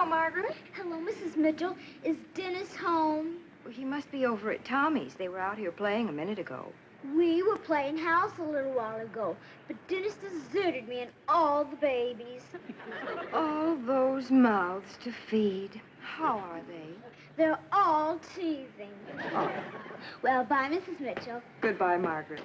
Margaret. Hello, Mrs. Mitchell. Is Dennis home? Well, he must be over at Tommy's. They were out here playing a minute ago. We were playing house a little while ago, but Dennis deserted me and all the babies. All those mouths to feed. How are they? They're all teething. Oh. Well, bye, Mrs. Mitchell. Goodbye, Margaret.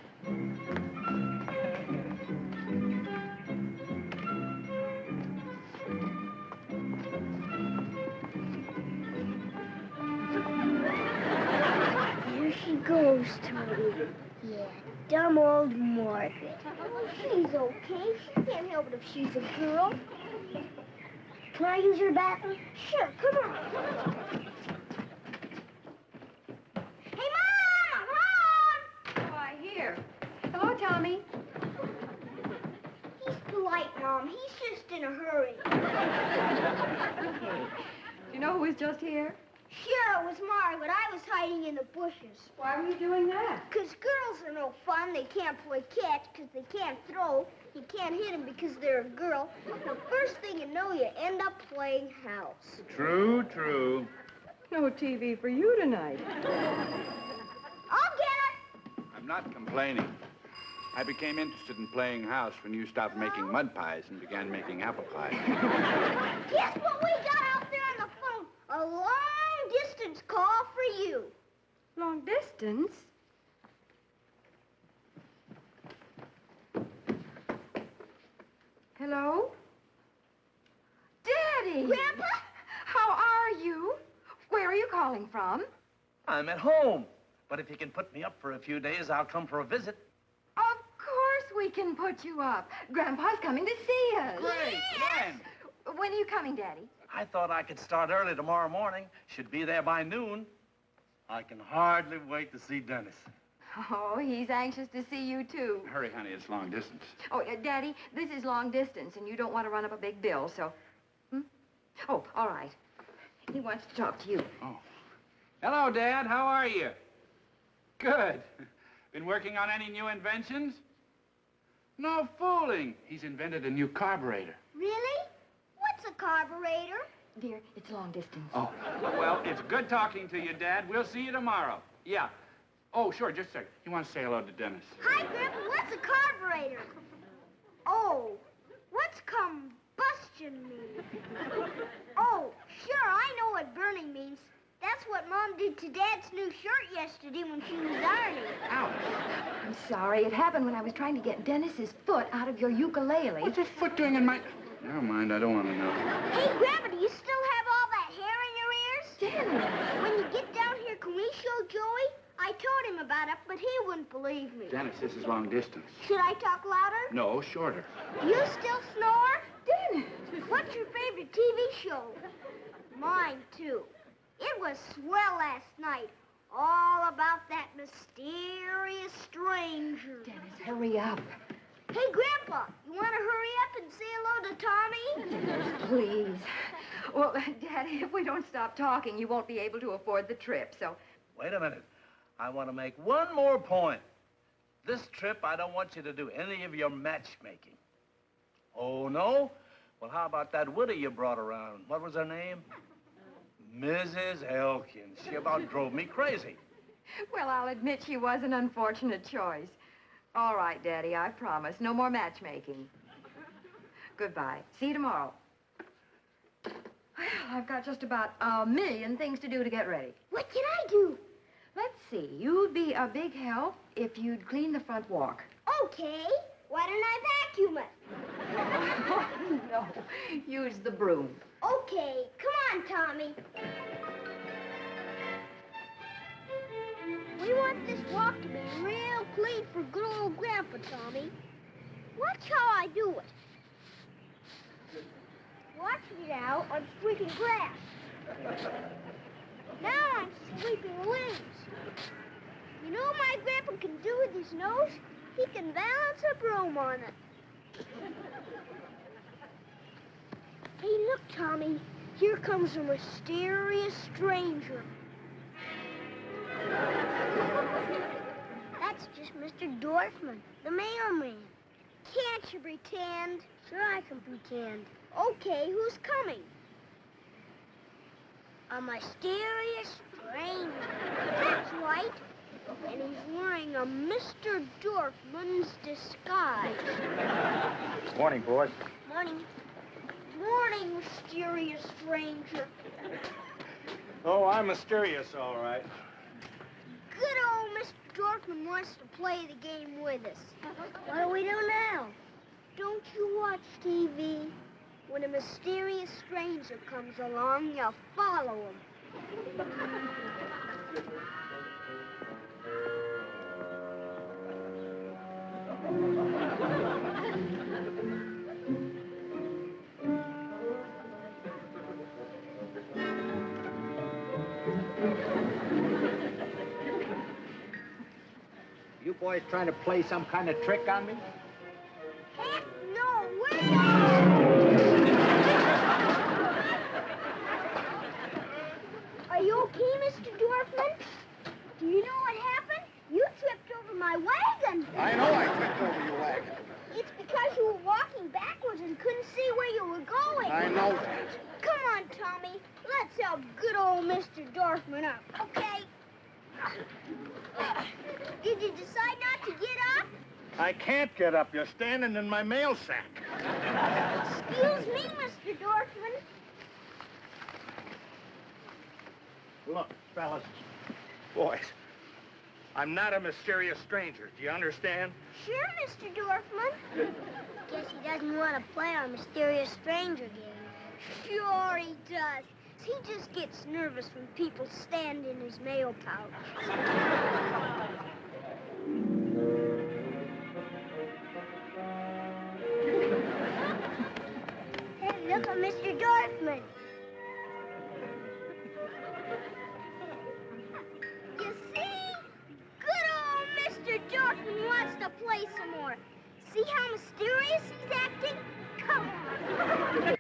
Here she goes, Tommy. Yeah, dumb old Margaret. Oh, she's okay. She can't help it if she's a girl. Can I use your bathroom? Sure, come on. Hey, Mom! I'm home! Why, here. Hello, Tommy. He's polite, Mom. He's just in a hurry. Hey, do you know who was just here? Sure, it was Margaret. I was hiding in the bushes. Why were you doing that? Because girls are no fun. They can't play catch because they can't throw. You can't hit them because they're a girl. The first thing you know, you end up playing house. True, true. No TV for you tonight. I'll get it. I'm not complaining. I became interested in playing house when you stopped making mud pies and began making apple pie. Guess what we got out there on the phone? A long-distance call for you. Long distance? Hello? Daddy! Grandpa? How are you? Where are you calling from? I'm at home. But if you can put me up for a few days, I'll come for a visit. Of course we can put you up. Grandpa's coming to see us. Great. Yes. When are you coming, Daddy? I thought I could start early tomorrow morning. Should be there by noon. I can hardly wait to see Dennis. Oh, he's anxious to see you, too. Hurry, honey, it's long distance. Oh, Daddy, this is long distance, and you don't want to run up a big bill, so... Oh, all right. He wants to talk to you. Oh. Hello, Dad. How are you? Good. Been working on any new inventions? No fooling. He's invented a new carburetor. Really? What's a carburetor? Dear, it's long distance. Oh, well, it's good talking to you, Dad. We'll see you tomorrow. Yeah. Oh, sure, just a second. You want to say hello to Dennis? Hi, Grandpa. What's a carburetor? Oh, what's combustion mean? Oh, sure, I know what burning means. That's what Mom did to Dad's new shirt yesterday when she was ironing. Ouch. I'm sorry. It happened when I was trying to get Dennis's foot out of your ukulele. What's his foot doing in my... Never mind, I don't want to know. Hey, Grandpa, do you still have all that hair in your ears? Dennis! When you get down here, can we show Joey? I told him about it, but he wouldn't believe me. Dennis, this is long distance. Should I talk louder? No, shorter. You still snore? Dennis! What's your favorite TV show? Mine, too. It was swell last night. All about that mysterious stranger. Dennis, hurry up. Hey, Grandpa, you want to hurry up and say hello to Tommy? Dennis, please. Well, Daddy, if we don't stop talking, you won't be able to afford the trip, so... Wait a minute. I want to make one more point. This trip, I don't want you to do any of your matchmaking. Oh, no? Well, how about that widow you brought around? What was her name? Mrs. Elkins. She about drove me crazy. Well, I'll admit she was an unfortunate choice. All right, Daddy, I promise. No more matchmaking. Goodbye. See you tomorrow. Well, I've got just about a million things to do to get ready. What can I do? Let's see. You'd be a big help if you'd clean the front walk. Okay. Why don't I vacuum it? Oh, no. Use the broom. Okay. Come on, Tommy. We want this walk to be real clean for good old Grandpa, Tommy. Watch how I do it. Watch me now. I'm sweeping grass. Now I'm sweeping leaves. You know what my Grandpa can do with his nose? He can balance a broom on it. Hey, look, Tommy. Here comes a mysterious stranger. That's just Mr. Dorfman, the mailman. Can't you pretend? Sure I can pretend. Okay, who's coming? A mysterious stranger. That's right. And he's wearing a Mr. Dorfman's disguise. Morning, boys. Morning. Morning, mysterious stranger. Oh, I'm mysterious, all right. Good old Mr. Dorfman wants to play the game with us. What do we do now? Don't you watch TV? When a mysterious stranger comes along, you follow him. You boys trying to play some kind of trick on me? Heck no, we're not. Are you okay, Mr. Dorfman? Do you know what happened? You tripped over my wagon. I know I tripped over your wagon. It's because you were walking backwards and couldn't see where you were going. I know that. Come on, Tommy. Let's help good old Mr. Dorfman up, okay? Did you decide not to get up? I can't get up. You're standing in my mail sack. Excuse me, Mr. Dorfman. Look, fellas. Boys, I'm not a mysterious stranger. Do you understand? Sure, Mr. Dorfman. Guess he doesn't want to play our mysterious stranger game. Sure he does. He just gets nervous when people stand in his mail pouch. Hey, look at Mr. Dorfman. You see? Good old Mr. Dorfman wants to play some more. See how mysterious he's acting? Come on.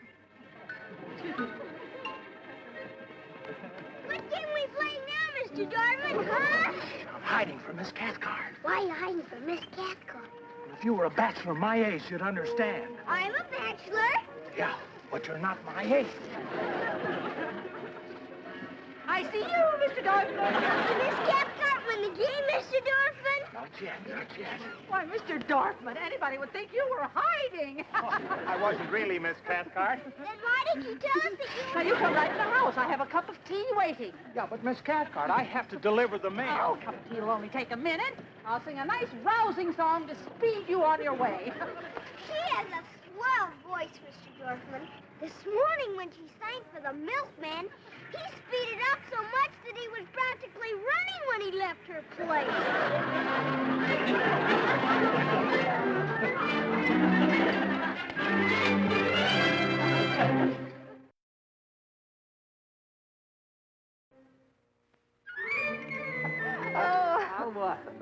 What can we play now, Mr. Dorfman, huh? I'm hiding from Miss Cathcart. Why are you hiding from Miss Cathcart? If you were a bachelor my age, you'd understand. I'm a bachelor. Yeah, but you're not my age. I see you, Mr. Dorfman. Miss Cathcart win the game, Mr. Dorfman? Not yet, not yet. Why, Mr. Dorfman, anybody would think you were hiding. I wasn't really Miss Cathcart. Then why did you tell us that you Now, you come right in the house. I have a cup of tea waiting. Yeah, but Miss Cathcart, I have to deliver the Oh, mail. a cup of tea will only take a minute. I'll sing a nice rousing song to speed you on your way. She has a swell voice, Mr. Dorfman. This morning when she sang for the milkman, he speeded up so much that he was practically running when he left her place.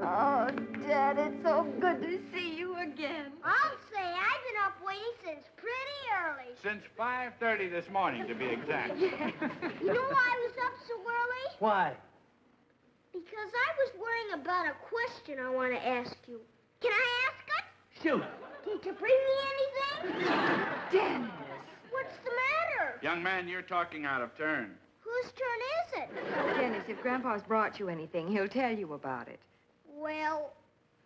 Oh, Dad, it's so good to see you again. I'll say I've been up waiting since pretty early. Since 5:30 this morning, to be exact. You know why I was up so early? Why? Because I was worrying about a question I want to ask you. Can I ask it? Shoot. Did you bring me anything? Dennis. What's the matter? Young man, you're talking out of turn. Whose turn is it? Dennis, if Grandpa's brought you anything, he'll tell you about it. Well,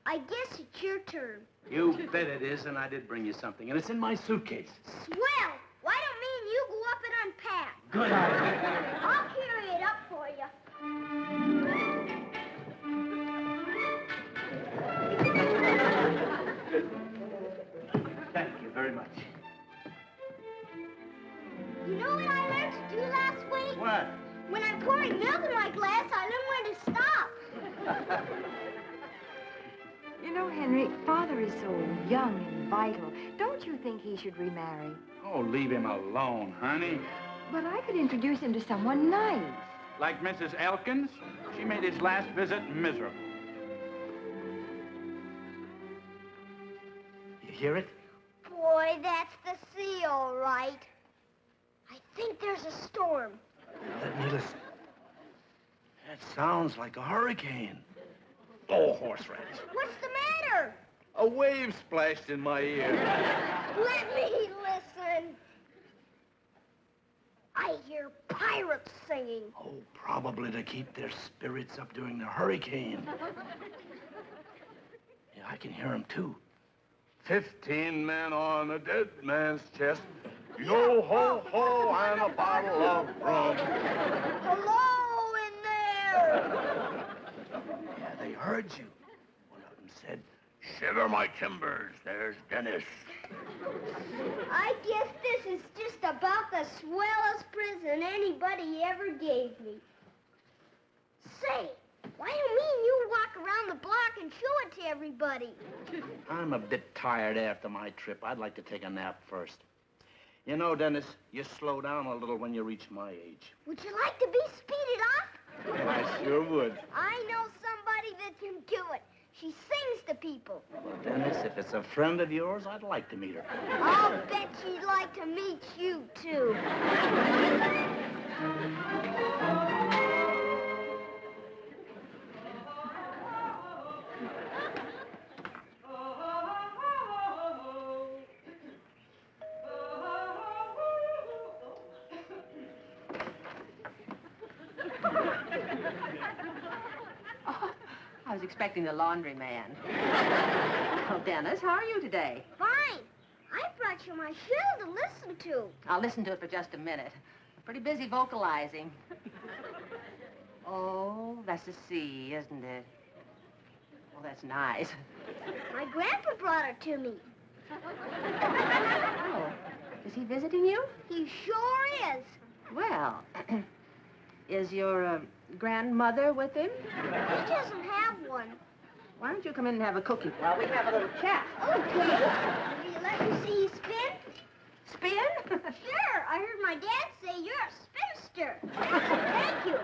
I guess it's your turn. You bet it is, and I did bring you something, and it's in my suitcase. Swell! Why don't me and you go up and unpack? Good idea. I'll carry it up for you. Thank you very much. You know what I learned to do last week? What? When I'm pouring milk in my glass, I learn when to stop. You know, Henry, Father is so young and vital. Don't you think he should remarry? Oh, leave him alone, honey. But I could introduce him to someone nice. Like Mrs. Elkins, she made his last visit miserable. You hear it? Boy, that's the sea, all right. I think there's a storm. Let me listen. That sounds like a hurricane. Oh, horseradish. What's the matter? A wave splashed in my ear. Let me listen. I hear hear pirates singing. Oh, probably to keep their spirits up during the hurricane. Yeah, I can hear them, too. 15 men on a dead man's chest. Yo ho ho and a bottle of rum. Hello in there! Yeah, they heard you. One of them said, "Shiver my timbers, there's Dennis." I guess this is just about the swellest present anybody ever gave me. Say, why don't me and you walk around the block and show it to everybody? I'm a bit tired after my trip. I'd like to take a nap first. You know, Dennis, you slow down a little when you reach my age. Would you like to be speeded up? I sure would. I know somebody that can do it. She sings to people. Well, Dennis, if it's a friend of yours, I'd like to meet her. I'll bet she'd like to meet you, too. I was expecting the laundryman. Well, Dennis, how are you today? Fine. I brought you my show to listen to. I'll listen to it for just a minute. I'm pretty busy vocalizing. Oh, that's a C, isn't it? Well, that's nice. My grandpa brought her to me. Oh, is he visiting you? He sure is. Well, is your grandmother with him? He doesn't have one. Why don't you come in and have a cookie while we have a little chat? Okay. Will you let me see you spin? Spin? Sure. I heard my dad say you're a spinster. Thank you.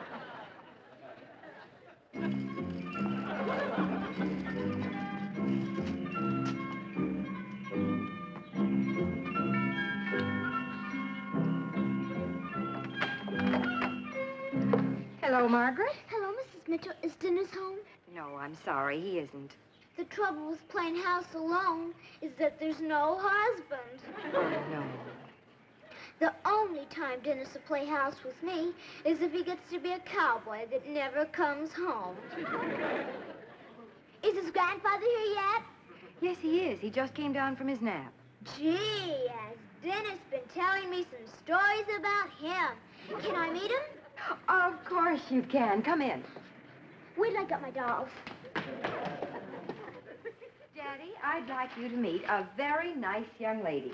Hello, Margaret. Hello, Mrs. Mitchell. Is Dennis home? No, I'm sorry, he isn't. The trouble with playing house alone is that there's no husband. Oh, no. The only time Dennis will play house with me is if he gets to be a cowboy that never comes home. Is his grandfather here yet? Yes, he is. He just came down from his nap. Gee, has Dennis been telling me some stories about him. Can I meet him? Of course you can. Come in. Wait till I got my dolls. Daddy, I'd like you to meet a very nice young lady.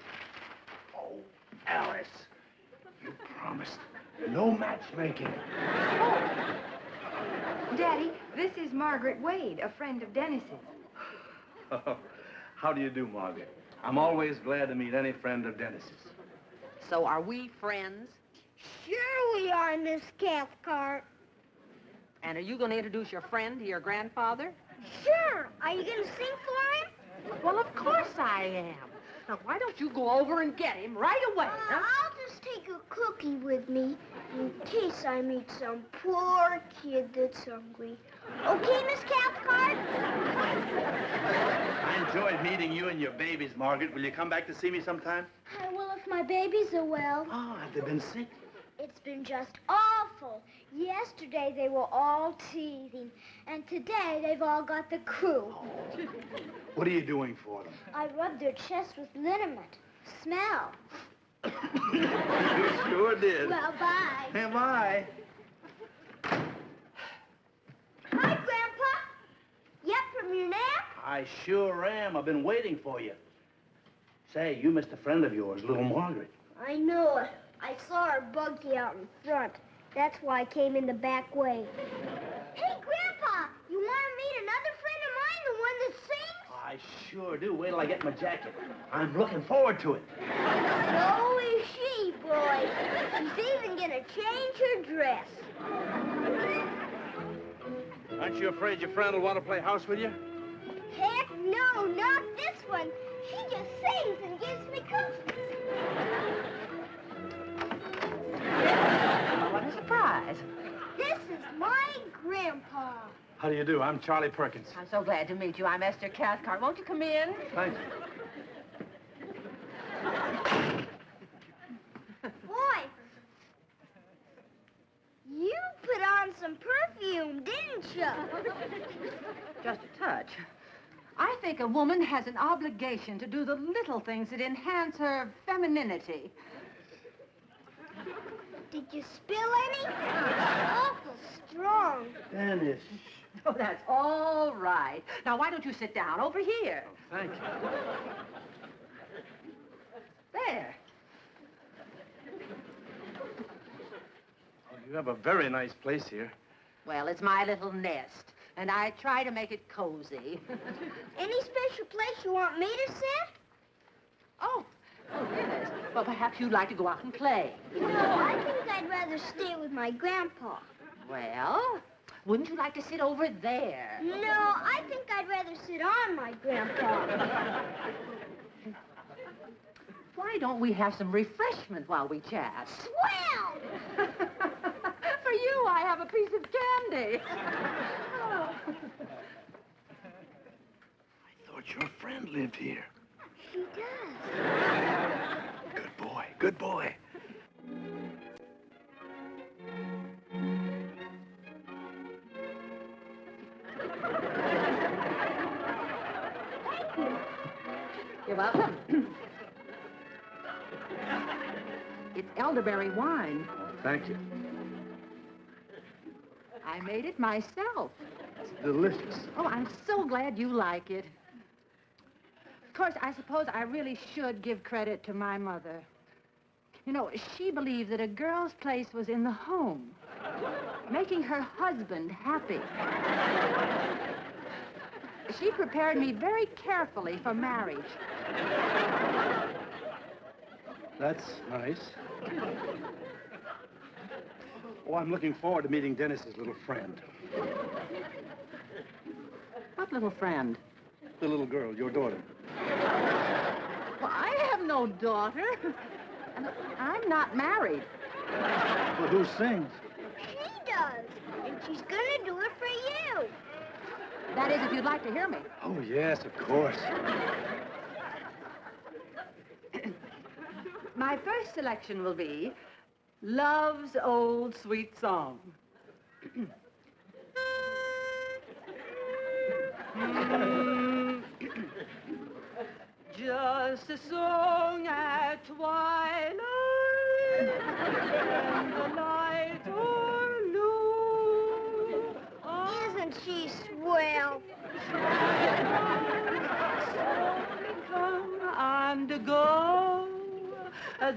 Oh, Alice, you promised no matchmaking. Daddy, this is Margaret Wade, a friend of Dennis's. How do you do, Margaret? I'm always glad to meet any friend of Dennis's. So are we friends? Sure we are, Miss Cathcart. And are you going to introduce your friend to your grandfather? Sure. Are you going to sing for him? Well, of course I am. Now, why don't you go over and get him right away, huh? I'll just take a cookie with me in case I meet some poor kid that's hungry. Okay, Miss Cathcart? I enjoyed meeting you and your babies, Margaret. Will you come back to see me sometime? I will if my babies are well. Oh, have they been sick? It's been just awful. Yesterday they were all teething, and today they've all got the croup. What are you doing for them? I rubbed their chest with liniment. Smell. You sure did. Well, bye. Hey, bye. Hi, Grandpa. Yep, from your nap? I sure am. I've been waiting for you. Say, you missed a friend of yours, little Margaret. I know it. I saw her buggy out in front. That's why I came in the back way. Hey, Grandpa, you want to meet another friend of mine, the one that sings? I sure do. Wait till I get my jacket. I'm looking forward to it. So is she, boy. She's even going to change her dress. Aren't you afraid your friend will want to play house with you? Heck no, not this one. She just sings and gives me cookies. What a surprise. This is my grandpa. How do you do? I'm Charlie Perkins. I'm so glad to meet you. I'm Esther Cathcart. Won't you come in? Thanks. Boy, some perfume, didn't you? Just a touch. I think a woman has an obligation to do the little things that enhance her femininity. Did you spill any? Awful strong. Dennis. Oh, that's all right. Now, why don't you sit down over here? Thank you. There. Oh, you have a very nice place here. Well, it's my little nest, and I try to make it cozy. Any special place you want me to sit? Oh, yes. Well, perhaps you'd like to go out and play. No, I think I'd rather stay with my grandpa. Well, wouldn't you like to sit over there? No, I think I'd rather sit on my grandpa. Why don't we have some refreshment while we chat? Swell! For you, I have a piece of candy. I thought your friend lived here. She does. Good boy, good boy. You're welcome. It's elderberry wine. Thank you. I made it myself. It's delicious. Oh, I'm so glad you like it. Of course, I suppose I really should give credit to my mother. You know, she believed that a girl's place was in the home, making her husband happy. She prepared me very carefully for marriage. That's nice. Oh, I'm looking forward to meeting Dennis's little friend. What little friend? The little girl, your daughter. Well, I have no daughter. And I'm not married. Well, who sings? She does. And she's gonna do it for you. That is, if you'd like to hear me. Oh, yes, of course. My first selection will be Love's Old Sweet Song. Just a song at twilight, when the light o'erloom. Isn't she swell? Come and go,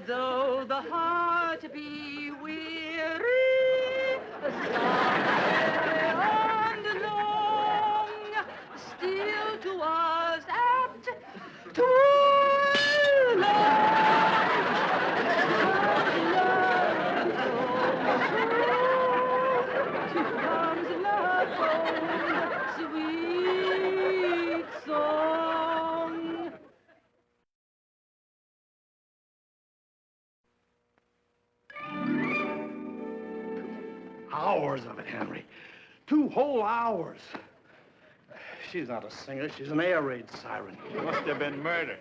though the heart be weary, and long, still to us apt to comes love's own sweet song. Hours of it, Henry. 2 whole hours. She's not a singer. She's an air raid siren. Must have been murder.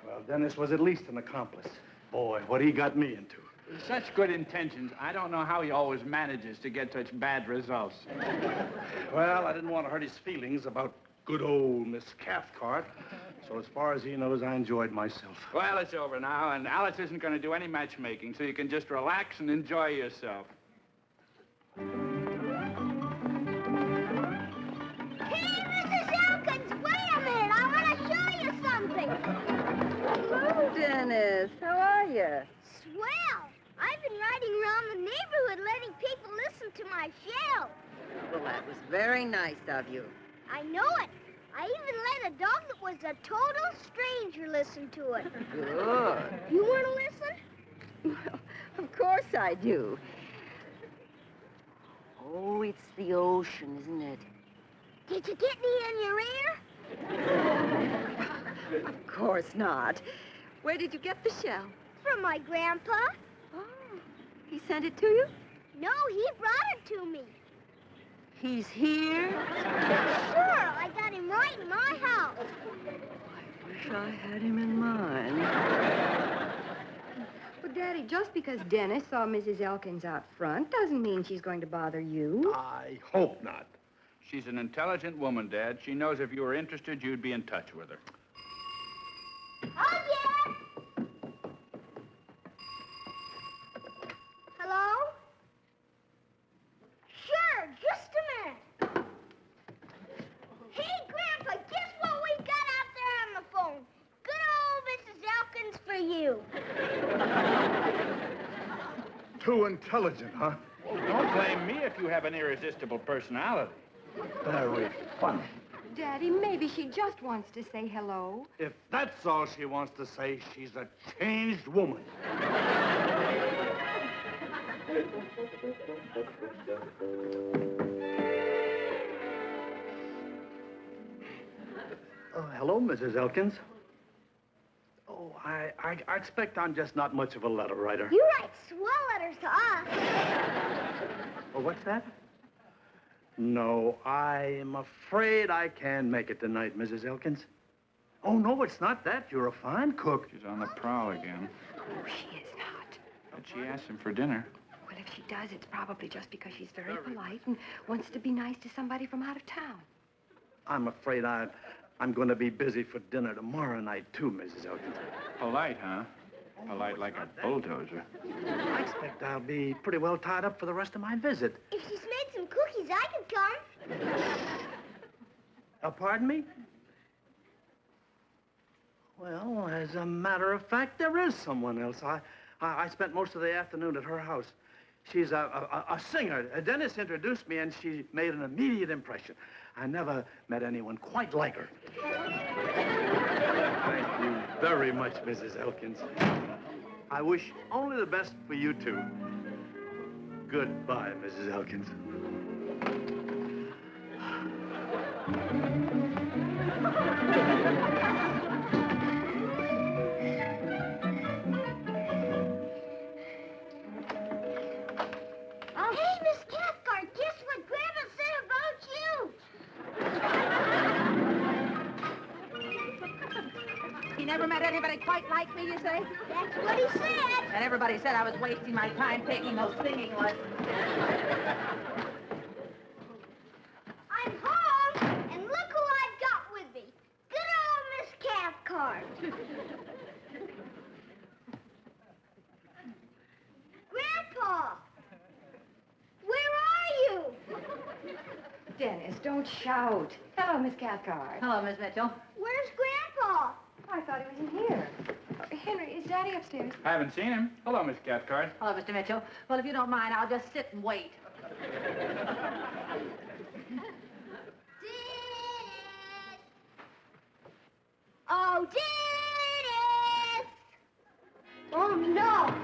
Well, Dennis was at least an accomplice. Boy, what he got me into. Such good intentions. I don't know how he always manages to get such bad results. Well, I didn't want to hurt his feelings about good old Miss Cathcart. So as far as he knows, I enjoyed myself. Well, it's over now, and Alice isn't going to do any matchmaking, so you can just relax and enjoy yourself. Hey, Mrs. Elkins, wait a minute. I want to show you something. Hello, Dennis. How are you? Swell. I've been riding around the neighborhood letting people listen to my show. Well, that was very nice of you. I know it. I even let a dog that was a total stranger listen to it. Good. You want to listen? Well, of course I do. Oh, it's the ocean, isn't it? Did you get me in your ear? Of course not. Where did you get the shell? From my grandpa. Oh, he sent it to you? No, he brought it to me. He's here? Sure, I got him right in my house. I wish I had him in mine. But But, Daddy, just because Dennis saw Mrs. Elkins out front doesn't mean she's going to bother you. I hope not. She's an intelligent woman, Dad. She knows if you were interested, you'd be in touch with her. Oh, yeah! Hello? Sure, just a minute. Hey, Grandpa, guess what we got out there on the phone? Good old Mrs. Elkins for you. Too intelligent, huh? Don't blame me if you have an irresistible personality. Very funny. Daddy, maybe she just wants to say hello. If that's all she wants to say, she's a changed woman. Oh, hello, Mrs. Elkins. Oh, I expect I'm just not much of a letter writer. You write swell letters to us. Oh, what's that? No, I am afraid I can't make it tonight, Mrs. Elkins. Oh, no, it's not that. You're a fine cook. She's on the prowl again. Oh, she is not. But she asked him for dinner. Well, if she does, it's probably just because she's very polite and wants to be nice to somebody from out of town. I'm afraid I'm going to be busy for dinner tomorrow night, too, Mrs. Elkins. Polite, huh? Polite like a bulldozer. I expect I'll be pretty well tied up for the rest of my visit. If she's made some cookies, I could come. Pardon me? Well, as a matter of fact, there is someone else. I spent most of the afternoon at her house. She's a singer. Dennis introduced me, and she made an immediate impression. I never met anyone quite like her. Thank you very much, Mrs. Elkins. I wish only the best for you two. Goodbye, Mrs. Elkins. Oh, hey, Miss Cathcart, guess what Grandpa said about you? He never met anybody quite like me, you say? That's what he said. And everybody said I was wasting my time taking those singing lessons. I'm home, and look who I've got with me. Good old Miss Cathcart. Grandpa, where are you? Dennis, don't shout. Hello, Miss Cathcart. Hello, Miss Mitchell. Where's Grandpa? I thought he was in here. Henry, is Daddy upstairs? I haven't seen him. Hello, Miss Cathcart. Hello, Mr. Mitchell. Well, if you don't mind, I'll just sit and wait. Oh, Dennis! Oh, no!